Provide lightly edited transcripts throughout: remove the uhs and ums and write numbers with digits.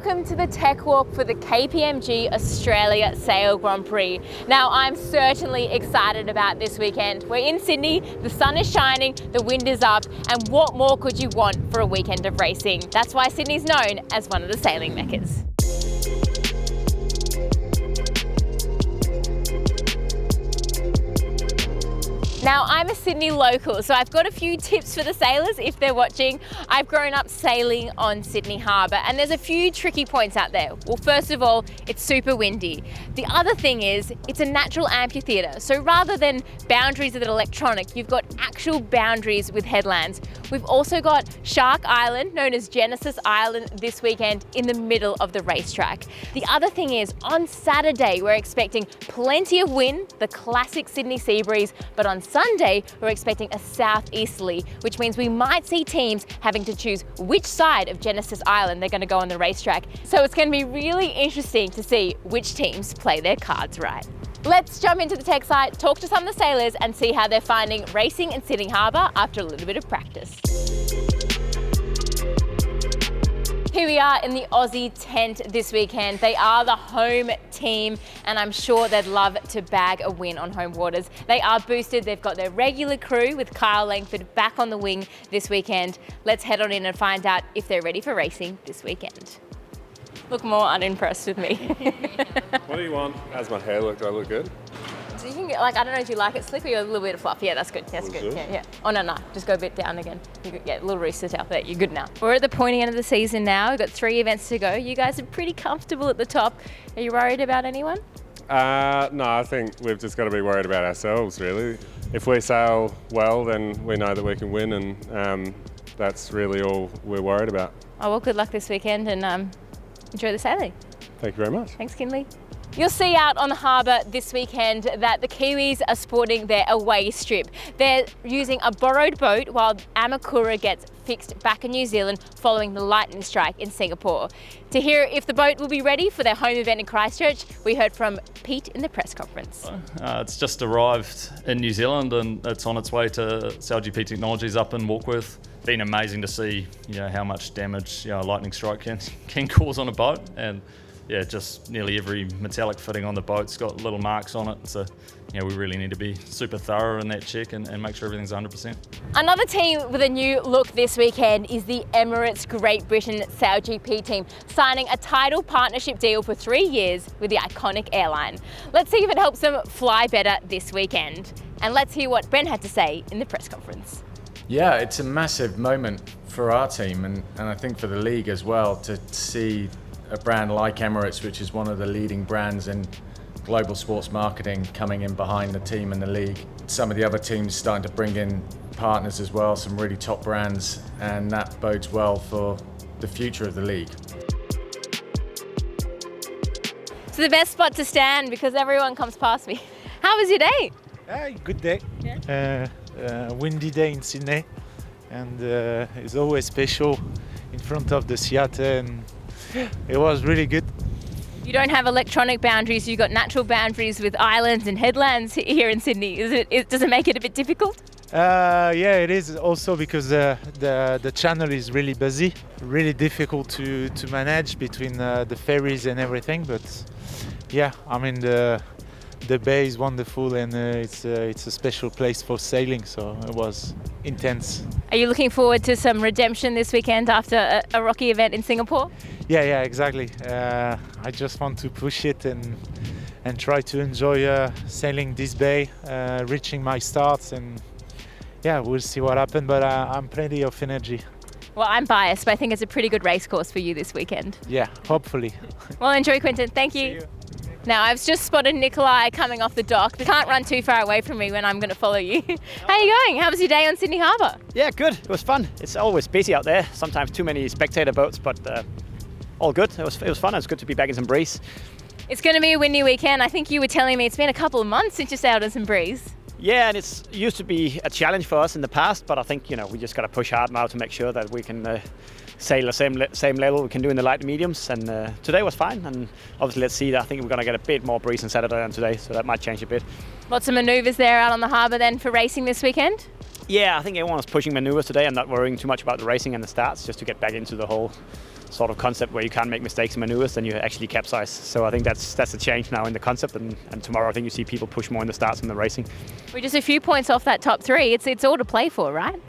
Welcome to the Tech Walk for the KPMG Australia Sail Grand Prix. Now, I'm certainly excited about this weekend. We're in Sydney, the sun is shining, the wind is up, and what more could you want for a weekend of racing? That's why Sydney's known as one of the sailing meccas. Now, I'm a Sydney local, so I've got a few tips for the sailors if they're watching. I've grown up sailing on Sydney Harbour, and there's a few tricky points out there. Well, first of all, it's super windy. The other thing is, it's a natural amphitheatre, so rather than boundaries that are electronic, you've got actual boundaries with headlands. We've also got Shark Island, known as Genesis Island, this weekend in the middle of the racetrack. The other thing is, on Saturday, we're expecting plenty of wind, the classic Sydney sea breeze, but on Sunday, we're expecting a southeasterly, which means we might see teams having to choose which side of Genesis Island they're going to go on the racetrack. So it's going to be really interesting to see which teams play their cards right. Let's jump into the tech site, talk to some of the sailors and see how they're finding racing in Sydney Harbour after a little bit of practice. Here we are in the Aussie tent this weekend. They are the home team and I'm sure they'd love to bag a win on home waters. They are boosted. They've got their regular crew with Kyle Langford back on the wing this weekend. Let's head on in and find out if they're ready for racing this weekend. Look more unimpressed with me. What do you want? How's my hair look? Do I look good? So you can get, like, I don't know if you like it slick or a little bit of fluff. Yeah, that's good. That's good. Yeah. Oh, no. Just go a bit down again. Yeah, a little reset out there. You're good now. We're at the pointy end of the season now. We've got 3 events to go. You guys are pretty comfortable at the top. Are you worried about anyone? No, I think we've just got to be worried about ourselves, really. If we sail well, then we know that we can win, and that's really all we're worried about. Oh, well, good luck this weekend and enjoy the sailing. Thank you very much. Thanks, Kinley. You'll see out on the harbour this weekend that the Kiwis are sporting their away strip. They're using a borrowed boat while Amakura gets fixed back in New Zealand following the lightning strike in Singapore. To hear if the boat will be ready for their home event in Christchurch, we heard from Pete in the press conference. It's just arrived in New Zealand and it's on its way to SailGP Technologies up in Warkworth. Been amazing to see, how much damage a lightning strike can cause on a boat, and just nearly every metallic fitting on the boat's got little marks on it. So, we really need to be super thorough in that check and make sure everything's 100%. Another team with a new look this weekend is the Emirates Great Britain SailGP team, signing a title partnership deal for 3 years with the iconic airline. Let's see if it helps them fly better this weekend. And let's hear what Ben had to say in the press conference. Yeah, it's a massive moment for our team and I think for the league as well, to see a brand like Emirates, which is one of the leading brands in global sports marketing, coming in behind the team and the league. Some of the other teams starting to bring in partners as well, some really top brands, and that bodes well for the future of the league. It's the best spot to stand because everyone comes past me. How was your day? Good day. Yeah. Windy day in Sydney, and it's always special in front of the theatre, and it was really good. You don't have electronic boundaries, you've got natural boundaries with islands and headlands here in Sydney. Does it make it a bit difficult? Yeah, it is also because the channel is really busy, really difficult to manage between the ferries and everything, but yeah, I mean the bay is wonderful and it's a special place for sailing, so it was intense. Are you looking forward to some redemption this weekend after a rocky event in Singapore? Yeah, exactly. I just want to push it and try to enjoy sailing this bay, reaching my starts, and yeah, we'll see what happens, but I'm plenty of energy. Well, I'm biased, but I think it's a pretty good race course for you this weekend. Yeah, hopefully. Well, enjoy, Quentin. Thank you. Now, I've just spotted Nikolai coming off the dock. You can't run too far away from me when I'm going to follow you. How are you going? How was your day on Sydney Harbour? Yeah, good. It was fun. It's always busy out there. Sometimes too many spectator boats, but all good. It was fun. It was good to be back in some breeze. It's going to be a windy weekend. I think you were telling me it's been a couple of months since you sailed in some breeze. Yeah, and it's used to be a challenge for us in the past, but I think, we just got to push hard now to make sure that we can sail the same level we can do in the light and mediums, and today was fine, and obviously let's see. I think we're going to get a bit more breeze on Saturday than today, so that might change a bit. Lots of manoeuvres there out on the harbour then for racing this weekend? Yeah, I think everyone was pushing manoeuvres today and not worrying too much about the racing and the starts, just to get back into the whole sort of concept where you can't make mistakes in maneuvers, then you actually capsize. So I think that's a change now in the concept, and tomorrow I think you see people push more in the starts and the racing. We're just a few points off that top three. It's all to play for, right?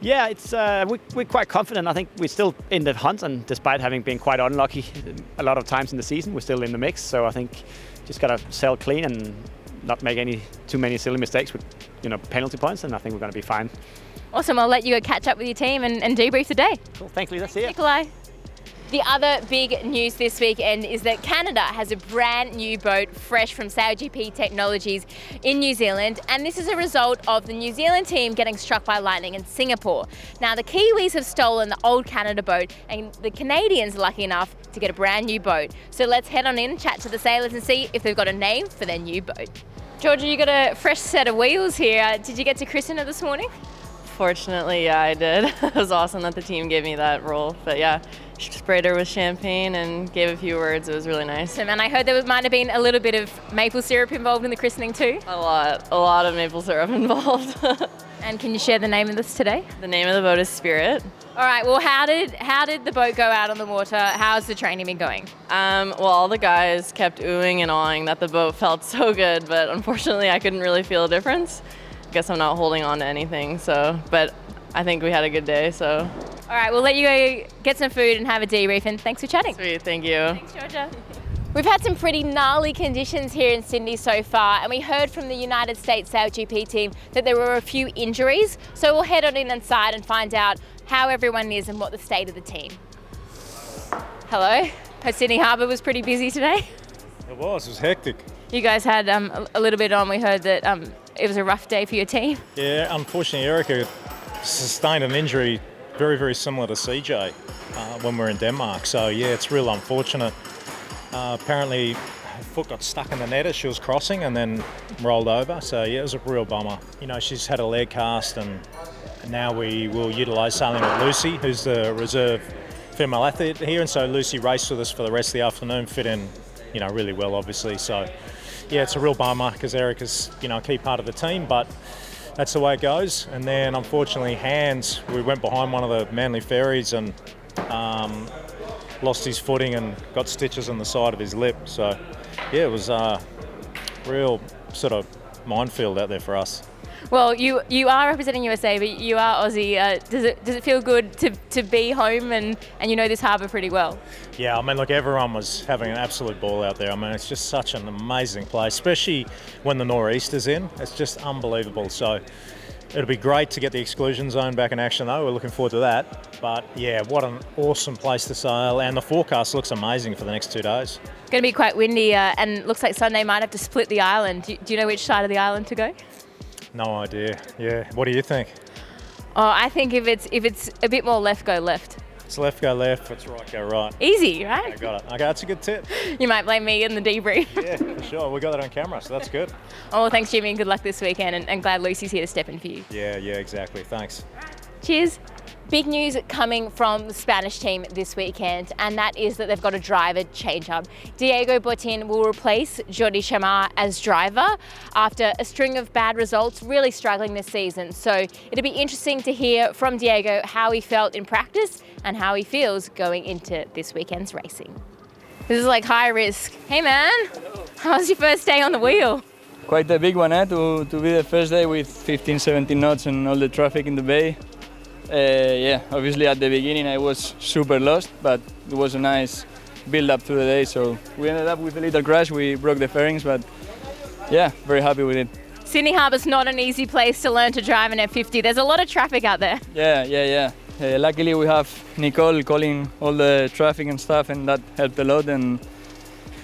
Yeah, it's we're quite confident. I think we're still in the hunt, and despite having been quite unlucky a lot of times in the season, we're still in the mix. So I think just gotta sail clean and not make too many silly mistakes with penalty points, and I think we're going to be fine. Awesome. I'll let you go catch up with your team and debrief the day. Cool. Thanks, Lisa. See ya. Nikolai. The other big news this weekend is that Canada has a brand new boat fresh from SailGP Technologies in New Zealand, and this is a result of the New Zealand team getting struck by lightning in Singapore. Now the Kiwis have stolen the old Canada boat, and the Canadians are lucky enough to get a brand new boat. So let's head on in, chat to the sailors and see if they've got a name for their new boat. Georgia, you got a fresh set of wheels here. Did you get to christen it this morning? Fortunately, yeah, I did. It was awesome that the team gave me that role. But yeah, sprayed her with champagne and gave a few words. It was really nice. And I heard there might have been a little bit of maple syrup involved in the christening too. A lot of maple syrup involved. And can you share the name of this today? The name of the boat is Spirit. All right, well, how did the boat go out on the water? How's the training been going? Well, all the guys kept oohing and awing that the boat felt so good, but unfortunately I couldn't really feel a difference. I guess I'm not holding on to anything, but I think we had a good day, so. All right, we'll let you go get some food and have a debrief, and thanks for chatting. Sweet, thank you. Thanks, Georgia. We've had some pretty gnarly conditions here in Sydney so far, and we heard from the United States SailGP team that there were a few injuries, so we'll head on inside and find out how everyone is and what the state of the team. Hello, Sydney Harbour was pretty busy today. It was hectic. You guys had a little bit on. We heard that it was a rough day for your team. Yeah, unfortunately Erica sustained an injury very, very similar to CJ when we were in Denmark. So yeah, it's real unfortunate. Apparently her foot got stuck in the net as she was crossing and then rolled over. So yeah, it was a real bummer. She's had a leg cast, and now we will utilise sailing with Lucy, who's the reserve female athlete here. And so Lucy raced with us for the rest of the afternoon, fit in really well, obviously. So yeah, it's a real bummer because Erica's a key part of the team, but that's the way it goes. And then unfortunately Hans, we went behind one of the Manly ferries and lost his footing and got stitches on the side of his lip. So yeah, it was a real sort of minefield out there for us. Well, you are representing USA, but you are Aussie. Does it feel good to be home and you know this harbour pretty well? Yeah, I mean, look, everyone was having an absolute ball out there. I mean, it's just such an amazing place, especially when the nor'easter's in. It's just unbelievable. So it'll be great to get the exclusion zone back in action, though. We're looking forward to that. But yeah, what an awesome place to sail, and the forecast looks amazing for the next 2 days. Going to be quite windy, and looks like Sunday might have to split the island. Do you know which side of the island to go? No idea. Yeah. What do you think? Oh, I think if it's a bit more left, go left. It's left, go left. If it's right, go right. Easy, right? I got it. Okay, that's a good tip. You might blame me in the debrief. Yeah, for sure. We got that on camera, so that's good. Oh, well, thanks, Jimmy, and good luck this weekend. And glad Lucy's here to step in for you. Yeah, exactly. Thanks. Cheers. Big news coming from the Spanish team this weekend, and that is that they've got a driver change-up. Diego Botín will replace Jordi Chamar as driver after a string of bad results, really struggling this season. So it'll be interesting to hear from Diego how he felt in practice and how he feels going into this weekend's racing. This is like high risk. Hey man, how's your first day on the wheel? Quite a big one, to be the first day with 15, 17 knots and all the traffic in the bay. Yeah, obviously at the beginning I was super lost, but it was a nice build up to the day. So we ended up with a little crash, we broke the fairings, but yeah, very happy with it. Sydney Harbour's not an easy place to learn to drive an F50. There's a lot of traffic out there. Yeah. Luckily we have Nicole calling all the traffic and stuff, and that helped a lot. And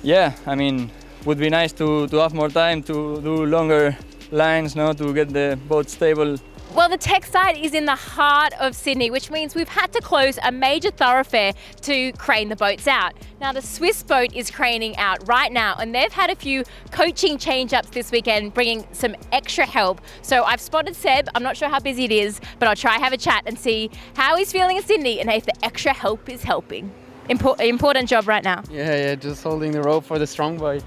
yeah, I mean, would be nice to have more time to do longer lines, to get the boat stable. Well, the tech site is in the heart of Sydney, which means we've had to close a major thoroughfare to crane the boats out. Now, the Swiss boat is craning out right now, and they've had a few coaching change-ups this weekend, bringing some extra help. So I've spotted Seb. I'm not sure how busy it is, but I'll try have a chat and see how he's feeling in Sydney and if the extra help is helping. Important job right now. Yeah, just holding the rope for the strong boy.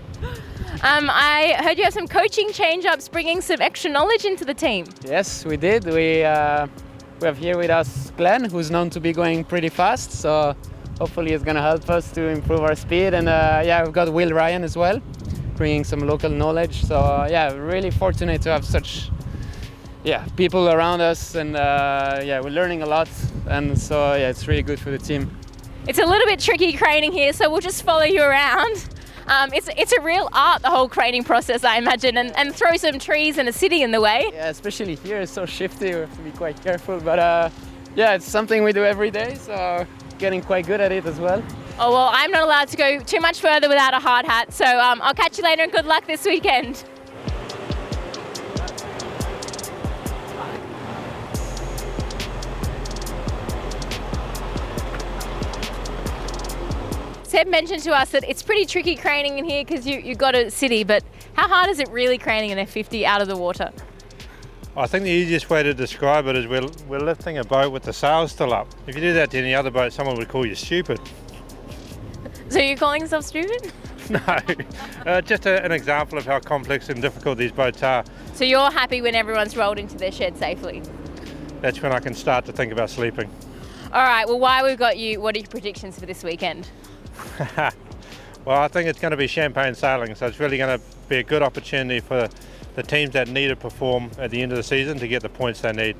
I heard you have some coaching change-ups, bringing some extra knowledge into the team. Yes, we did. We have here with us Glenn, who's known to be going pretty fast. So hopefully it's going to help us to improve our speed. And yeah, we've got Will Ryan as well, bringing some local knowledge. So yeah, really fortunate to have such people around us, and yeah, we're learning a lot, and so yeah, it's really good for the team. It's a little bit tricky craning here, so we'll just follow you around. It's a real art, the whole craning process, I imagine, and throw some trees and a city in the way. Yeah, especially here, it's so shifty, we have to be quite careful, but yeah, it's something we do every day, so getting quite good at it as well. Oh well, I'm not allowed to go too much further without a hard hat, so I'll catch you later and good luck this weekend. Seb mentioned to us that it's pretty tricky craning in here because you got a city, but how hard is it really craning an F50 out of the water? I think the easiest way to describe it is we're lifting a boat with the sails still up. If you do that to any other boat, someone would call you stupid. So you're calling yourself stupid? No, just an example of how complex and difficult these boats are. So you're happy when everyone's rolled into their shed safely? That's when I can start to think about sleeping. All right, well, while we've got you, what are your predictions for this weekend? Well, I think it's going to be champagne sailing, so it's really going to be a good opportunity for the teams that need to perform at the end of the season to get the points they need.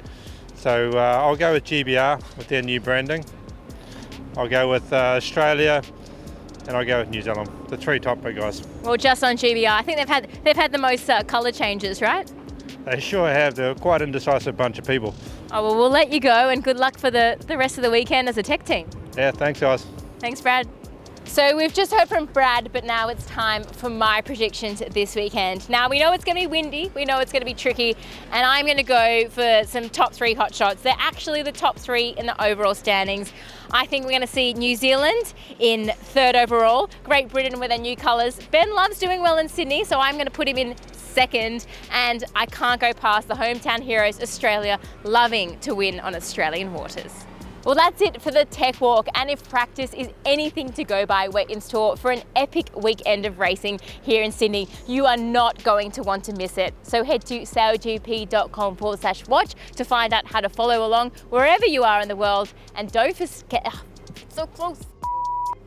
So I'll go with GBR with their new branding. I'll go with Australia, and I'll go with New Zealand, the three top big guys. Well, just on GBR, I think they've had the most colour changes, right? They sure have. They're quite indecisive bunch of people. Oh well, we'll let you go, and good luck for the rest of the weekend as a tech team. Yeah, thanks guys. Thanks, Brad. So we've just heard from Brad, but now it's time for my predictions this weekend. Now we know it's going to be windy, we know it's going to be tricky, and I'm going to go for some top 3 hot shots. They're actually the top 3 in the overall standings. I think we're going to see New Zealand in 3rd overall, Great Britain with their new colours. Ben loves doing well in Sydney, so I'm going to put him in 2nd, and I can't go past the hometown heroes, Australia, loving to win on Australian waters. Well, that's it for the Tech Walk, and if practice is anything to go by, we're in store for an epic weekend of racing here in Sydney. You are not going to want to miss it. So head to sailgp.com/watch to find out how to follow along wherever you are in the world, and don't forget, so close.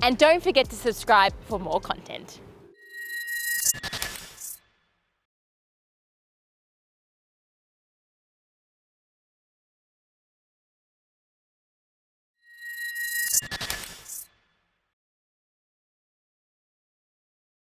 And don't forget to subscribe for more content.